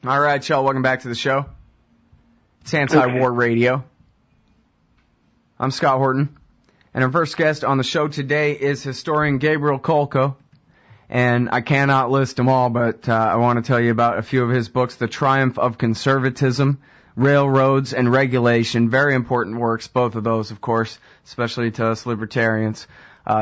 All right, y'all, welcome back to the show. It's Anti-War Radio. I'm Scott Horton, and our first guest on the show today is historian Gabriel Kolko. And I cannot list them all, but I want to tell you about a few of his books: The Triumph of Conservatism, Railroads and Regulation. Very important works, both of those, of course, especially to us libertarians.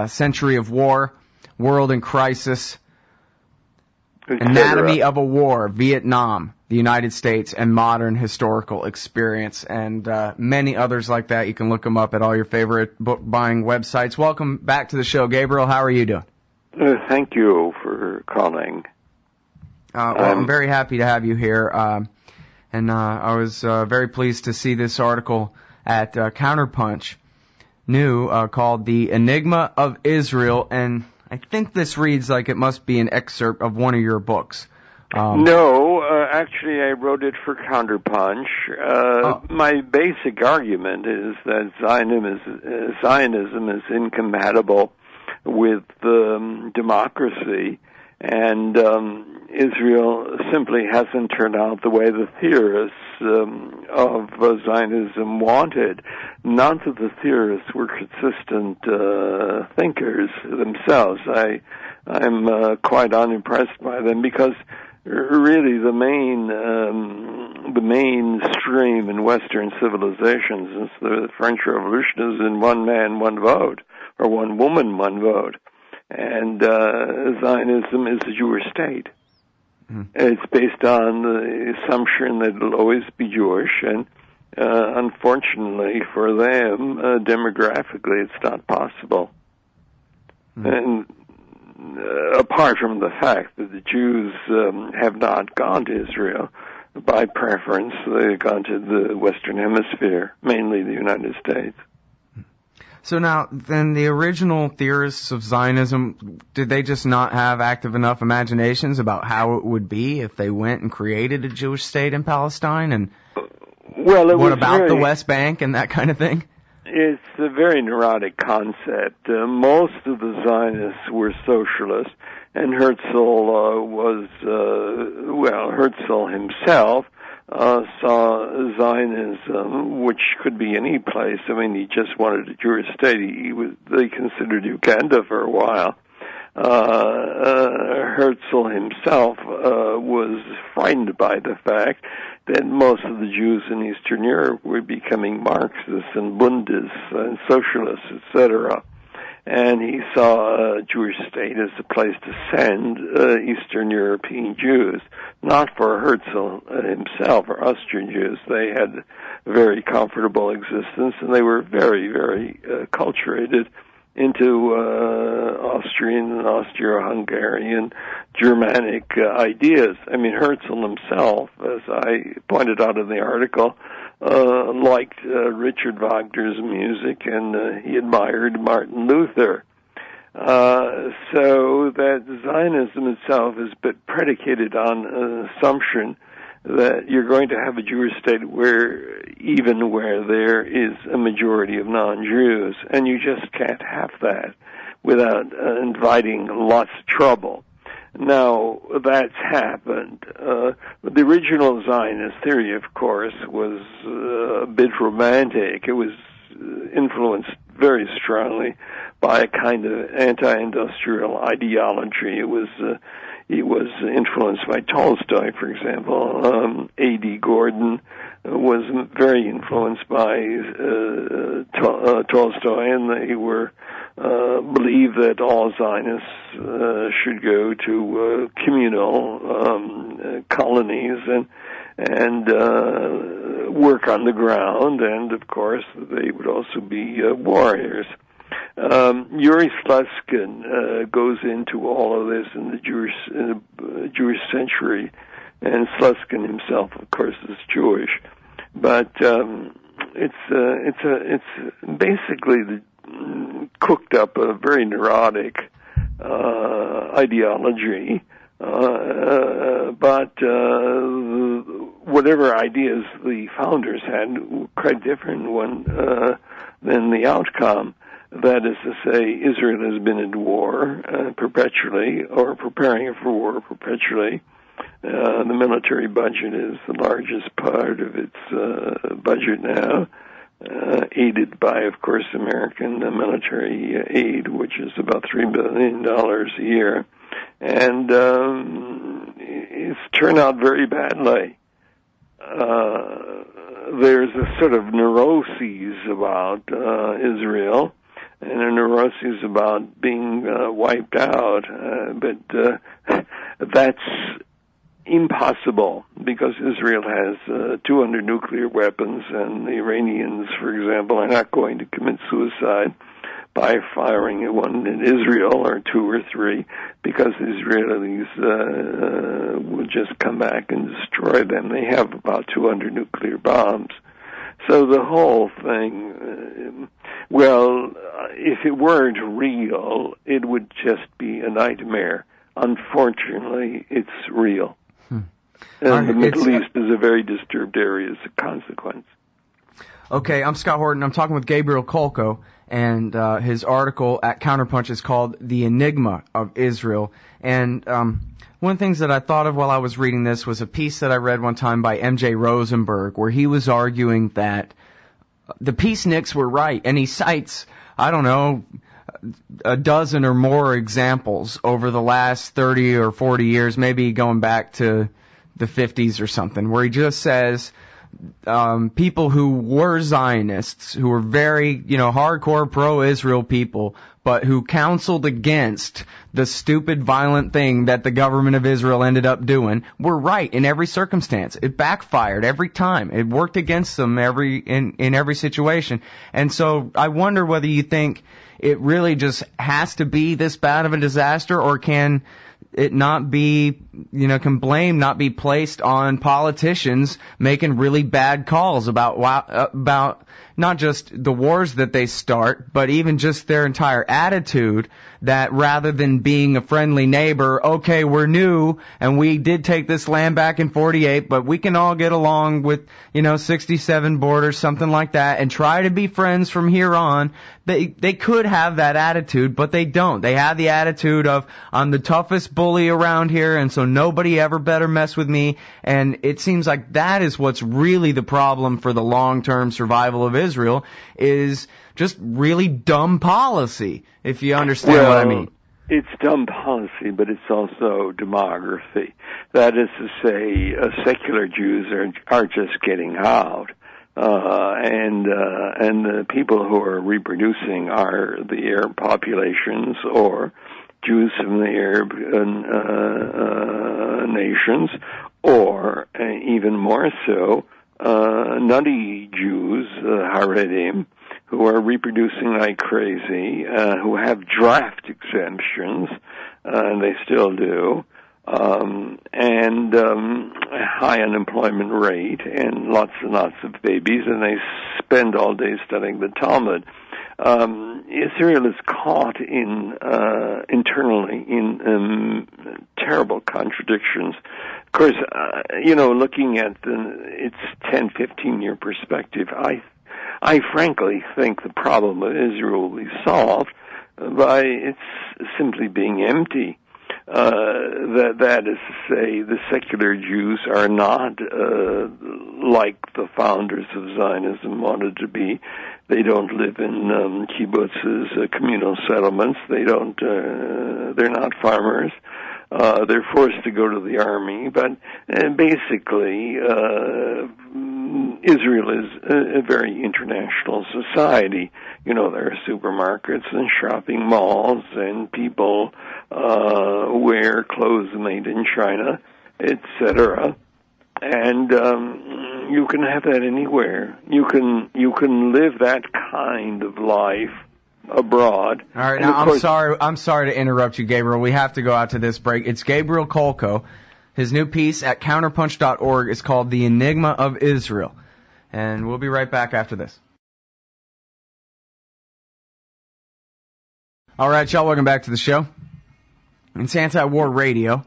Century of War, World in Crisis, Anatomy of a War, Vietnam, the United States, and Modern Historical Experience, and many others like that. You can look them up at all your favorite book-buying websites. Welcome back to the show, Gabriel. How are you doing? Thank you for calling. Well, I'm very happy to have you here, and I was very pleased to see this article at Counterpunch, new, called The Enigma of Israel, and I think this reads like it must be an excerpt of one of your books. No, actually I wrote it for Counterpunch. My basic argument is that Zionism is incompatible with democracy, and Israel simply hasn't turned out the way the theorists of Zionism wanted. None of the theorists were consistent thinkers themselves. I'm quite unimpressed by them, because really the mainstream in Western civilizations since the French Revolution is in one man, one vote, or one woman, one vote. And Zionism is a Jewish state. It's based on the assumption that it'll always be Jewish, and unfortunately for them, demographically, it's not possible. And apart from the fact that the Jews have not gone to Israel by preference, they've gone to the Western Hemisphere, mainly the United States. So now, then, the original theorists of Zionism, did they just not have active enough imaginations about how it would be if they went and created a Jewish state in Palestine? And what about the West Bank and that kind of thing? It's a very neurotic concept. Most of the Zionists were socialists, and Herzl himself saw Zionism, which could be any place. I mean, he just wanted a Jewish state. They considered Uganda for a while. Herzl himself was frightened by the fact that most of the Jews in Eastern Europe were becoming Marxists and Bundists and socialists, etc. And he saw a Jewish state as a place to send Eastern European Jews, not for Herzl himself or Austrian Jews. They had a very comfortable existence, and they were very, very acculturated into Austrian and Austro-Hungarian Germanic ideas. I mean, Herzl himself, as I pointed out in the article, liked Richard Wagner's music, and he admired Martin Luther. So that Zionism itself is predicated on an assumption that you're going to have a Jewish state where there is a majority of non-Jews, and you just can't have that without inviting lots of trouble. Now, that's happened. The original Zionist theory, of course, was a bit romantic. It was influenced very strongly by a kind of anti-industrial ideology. It was influenced by Tolstoy, for example. A.D. Gordon was very influenced by Tolstoy, and they were believe that all Zionists should go to communal colonies and work on the ground, and of course they would also be warriors. Yuri Slutskin goes into all of this in the Jewish Century, and Slutskin himself, of course, is Jewish, but it's basically cooked up a very neurotic ideology, but whatever ideas the founders had were quite different than the outcome. That is to say, Israel has been at war perpetually, or preparing for war perpetually. The military budget is the largest part of its budget now, aided by, of course, American military aid, which is about $3 billion a year. And it's turned out very badly. There's a sort of neuroses about Israel, and a neuroses about being wiped out, but that's impossible because Israel has 200 nuclear weapons, and the Iranians, for example, are not going to commit suicide by firing at one in Israel or two or three, because the Israelis will just come back and destroy them. They have about 200 nuclear bombs. So the whole thing, if it weren't real, it would just be a nightmare. Unfortunately, it's real. And the Middle East is a very disturbed area as a consequence. Okay, I'm Scott Horton. I'm talking with Gabriel Kolko, and his article at Counterpunch is called The Enigma of Israel. And one of the things that I thought of while I was reading this was a piece that I read one time by M.J. Rosenberg, where he was arguing that the peaceniks were right. And he cites, I don't know, a dozen or more examples over the last 30 or 40 years, maybe going back to the 50s or something, where he just says people who were Zionists, who were very, hardcore pro-Israel people, but who counseled against the stupid, violent thing that the government of Israel ended up doing, were right in every circumstance. It backfired every time. It worked against them in every situation. And so I wonder whether you think it really just has to be this bad of a disaster, or can it not be, can blame not be placed on politicians making really bad calls about not just the wars that they start, but even just their entire attitude, that rather than being a friendly neighbor, okay, we're new and we did take this land back in 48, but we can all get along with, 67 borders, something like that, and try to be friends from here on. They could have that attitude, but they don't. They have the attitude of, I'm the toughest bully around here, and so nobody ever better mess with me. And it seems like that is what's really the problem for the long-term survival of Israel, is just really dumb policy, if you understand what I mean. It's dumb policy, but it's also demography. That is to say, secular Jews are just getting out. And the people who are reproducing are the Arab populations, or Jews from the Arab nations, or even more so, nutty Jews, Haredim, who are reproducing like crazy, who have draft exemptions, and they still do, and a high unemployment rate, and lots of babies, and they spend all day studying the Talmud. Israel is caught internally in terrible contradictions. Of course, looking at its 10, 15-year perspective, I frankly think the problem of Israel will be solved by its simply being empty. That is to say, the secular Jews are not like the founders of Zionism wanted to be. They don't live in kibbutzes, communal settlements. They're not farmers. They're forced to go to the army, but basically, Israel is a very international society. There are supermarkets and shopping malls, and people wear clothes made in China, etc. And you can have that anywhere. You can live that kind of life abroad. All right, now I'm sorry to interrupt you, Gabriel. We have to go out to this break. It's Gabriel Kolko. His new piece at counterpunch.org is called The Enigma of Israel. And we'll be right back after this. All right, y'all, welcome back to the show. It's Anti-War Radio.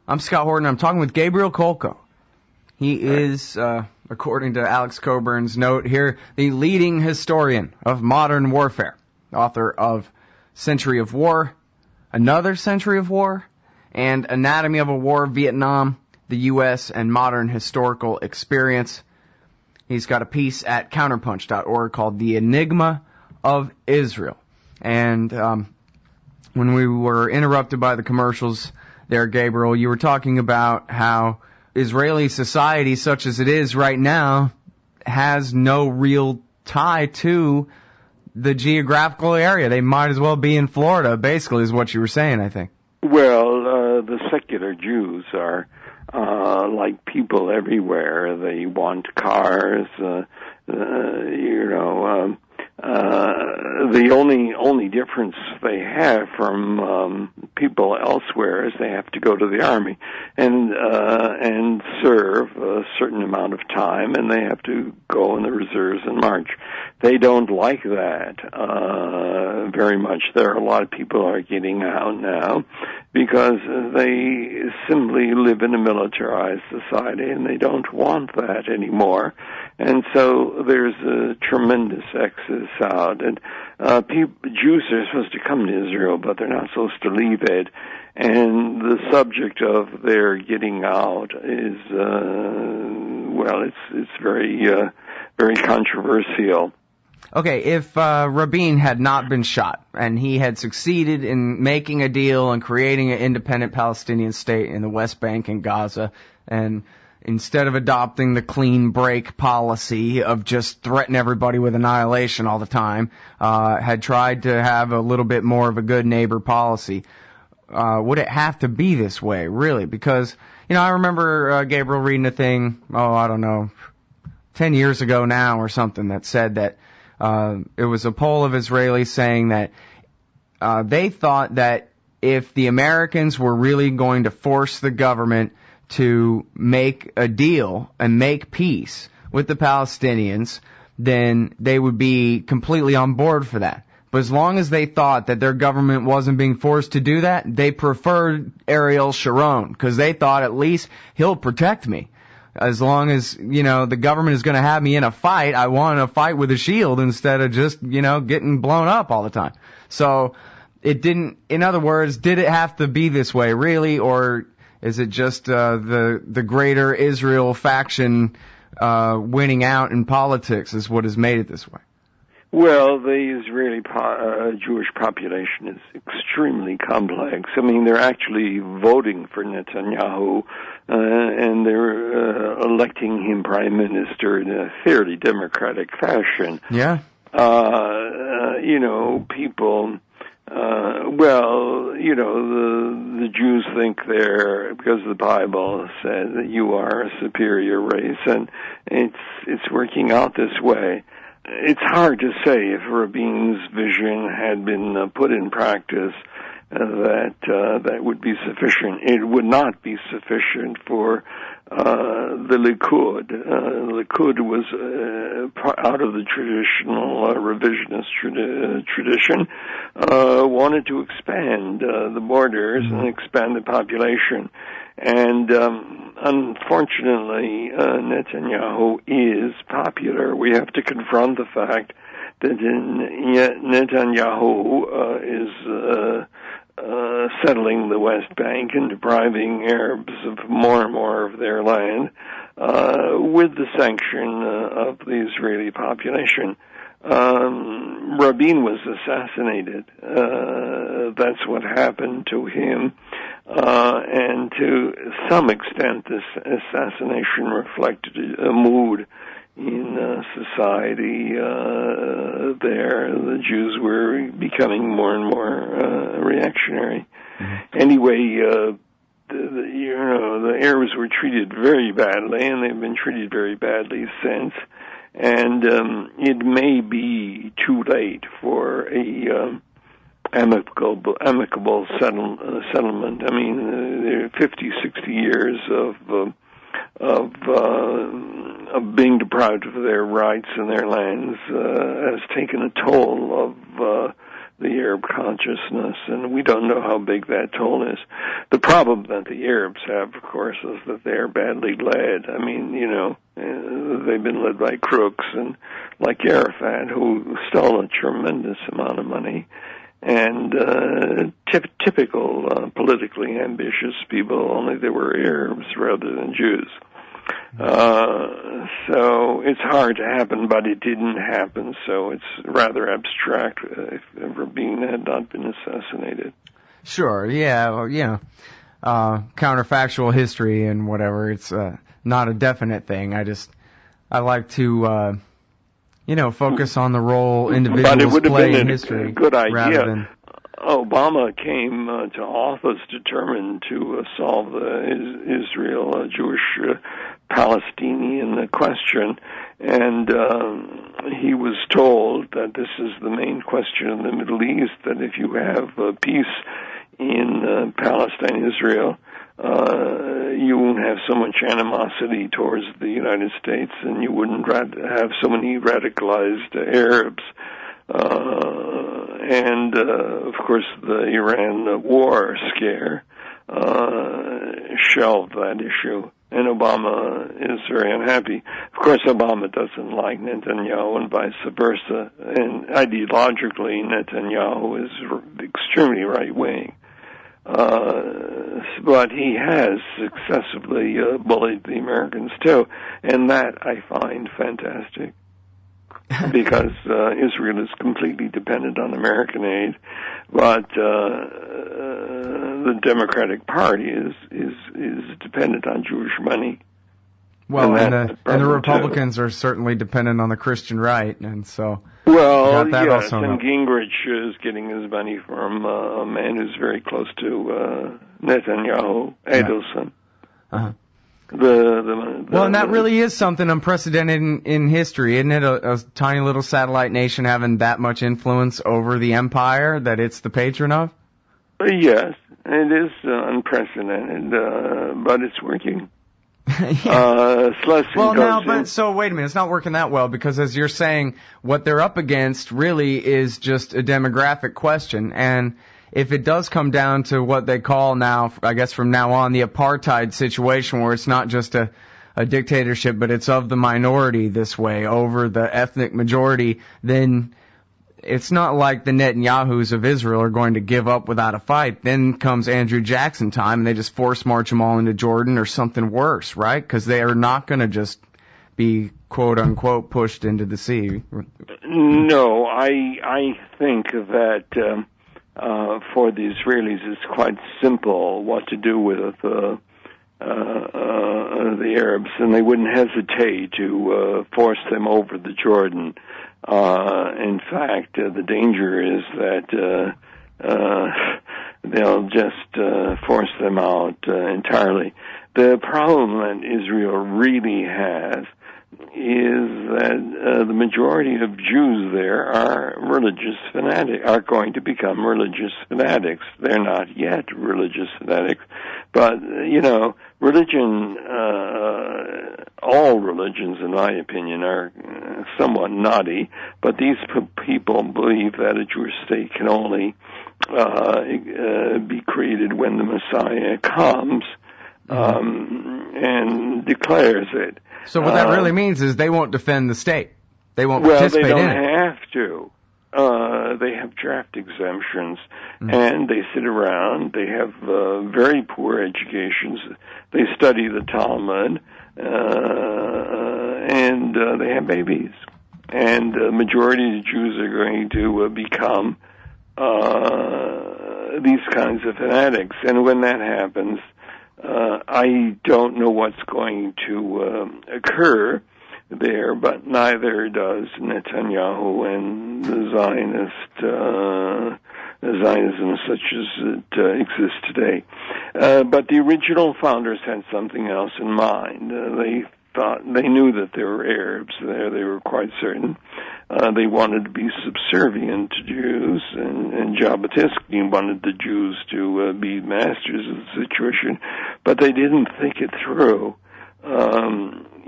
I'm Scott Horton. I'm talking with Gabriel Kolko. He is, according to Alex Coburn's note here, the leading historian of modern warfare, author of Century of War, Another Century of War, and Anatomy of a War, Vietnam, the U.S. and Modern Historical Experience. He's got a piece at counterpunch.org called The Enigma of Israel. And when we were interrupted by the commercials there, Gabriel, you were talking about how Israeli society, such as it is right now, has no real tie to the geographical area. They might as well be in Florida, basically, is what you were saying, I think. Well, the secular Jews are like people everywhere. They want cars, the only difference they have from people elsewhere is they have to go to the army and serve a certain amount of time, and they have to go in the reserves and march. They don't like that very much. There are a lot of people are getting out now because they simply live in a militarized society, and they don't want that anymore. And so there's a tremendous exodus out. And Jews are supposed to come to Israel, but they're not supposed to leave it. And the subject of their getting out is, it's very, very controversial. Okay, if Rabin had not been shot and he had succeeded in making a deal and creating an independent Palestinian state in the West Bank and Gaza, and instead of adopting the clean break policy of just threaten everybody with annihilation all the time, had tried to have a little bit more of a good neighbor policy, would it have to be this way, really? Because, I remember Gabriel reading a thing, 10 years ago now or something, that said that it was a poll of Israelis saying that they thought that if the Americans were really going to force the government to make a deal and make peace with the Palestinians, then they would be completely on board for that. But as long as they thought that their government wasn't being forced to do that, they preferred Ariel Sharon, because they thought at least he'll protect me. As long as, the government is going to have me in a fight, I want to fight with a shield instead of just, getting blown up all the time. So it didn't, in other words, did it have to be this way, really, or is it just the greater Israel faction winning out in politics is what has made it this way? Well, the Israeli Jewish population is extremely complex. I mean, they're actually voting for Netanyahu, and they're electing him prime minister in a fairly democratic fashion. Yeah. People, the Jews think they're, because the Bible says that you are a superior race, and it's working out this way. It's hard to say if Rabin's vision had been put in practice that would be sufficient. It would not be sufficient for the Likud. The Likud was out of the traditional revisionist tradition, wanted to expand the borders and expand the population. And unfortunately, Netanyahu is popular. We have to confront the fact that Netanyahu is settling the West Bank and depriving Arabs of more and more of their land with the sanction of the Israeli population. Rabin was assassinated. That's what happened to him. And to some extent, this assassination reflected a mood in society there. The Jews were becoming more and more reactionary. Mm-hmm. Anyway, the Arabs were treated very badly, and they've been treated very badly since. And it may be too late for a amicable settlement. I mean, there are 50, 60 years of being deprived of their rights and their lands has taken a toll of the Arab consciousness, and we don't know how big that toll is. The problem that the Arabs have, of course, is that they're badly led. I mean, they've been led by crooks, and like Arafat, who stole a tremendous amount of money. and typical politically ambitious people, only they were Arabs rather than Jews. So it's hard to happen, but it didn't happen, so it's rather abstract if Rabin had not been assassinated. Sure, yeah, well, counterfactual history and whatever, it's not a definite thing. I like to, focus on the role individuals play in history. But it would have been a good idea. Than... Obama came to office determined to solve the Israel-Jewish-Palestinian question, and he was told that this is the main question in the Middle East, that if you have peace in Palestine, Israel, you won't have so much animosity towards the United States, and you wouldn't have so many radicalized Arabs. Of course, the Iran war scare shelved that issue, and Obama is very unhappy. Of course, Obama doesn't like Netanyahu and vice versa, and ideologically, Netanyahu is extremely right-wing. But he has successively bullied the Americans, too, and that I find fantastic. Because Israel is completely dependent on American aid, but the Democratic Party is dependent on Jewish money. Well, and the Republicans are certainly dependent on the Christian right, and so well, that yes, also and Gingrich is getting his money from a man who's very close to Netanyahu, Adelson. Uh-huh. Well, and that really is something unprecedented in history, isn't it? A tiny little satellite nation having that much influence over the empire that it's the patron of? Yes, it is unprecedented, but it's working. Yeah. So wait a minute, it's not working that well, because as you're saying, what they're up against really is just a demographic question, and if it does come down to what they call now, I guess from now on, the apartheid situation, where it's not just a dictatorship, but it's of the minority this way over the ethnic majority, then it's not like the Netanyahus of Israel are going to give up without a fight. Then comes Andrew Jackson time, and they just force march them all into Jordan or something worse, right? Because they are not going to just be, quote unquote, pushed into the sea. No, I think that for the Israelis it's quite simple what to do with the Arabs, and they wouldn't hesitate to force them over the Jordan. In fact, the danger is that they'll just force them out entirely. The problem that Israel really has is that the majority of Jews there are going to become religious fanatics. They're not yet religious fanatics, but religion, all religions, in my opinion, are somewhat naughty. But these people believe that a Jewish state can only be created when the Messiah comes and declares it. So what that really means is they won't defend the state. They won't participate in it. Well, they don't have to. They have draft exemptions, and they sit around. They have very poor educations. They study the Talmud, and they have babies. And the majority of the Jews are going to become these kinds of fanatics. And when that happens, I don't know what's going to occur there, but neither does Netanyahu and the Zionism such as it exists today. But the original founders had something else in mind. They knew that there were Arabs there. They were quite certain. They wanted to be subservient to Jews, and Jabotinsky wanted the Jews to be masters of the situation, but they didn't think it through.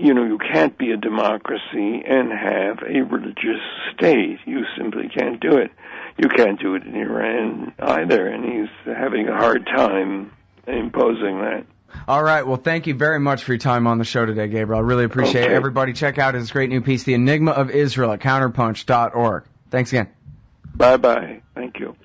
You can't be a democracy and have a religious state. You simply can't do it. You can't do it in Iran either, and he's having a hard time imposing that. All right. Well, thank you very much for your time on the show today, Gabriel. I really appreciate it. Everybody check out his great new piece, The Enigma of Israel, at counterpunch.org. Thanks again. Bye-bye. Thank you.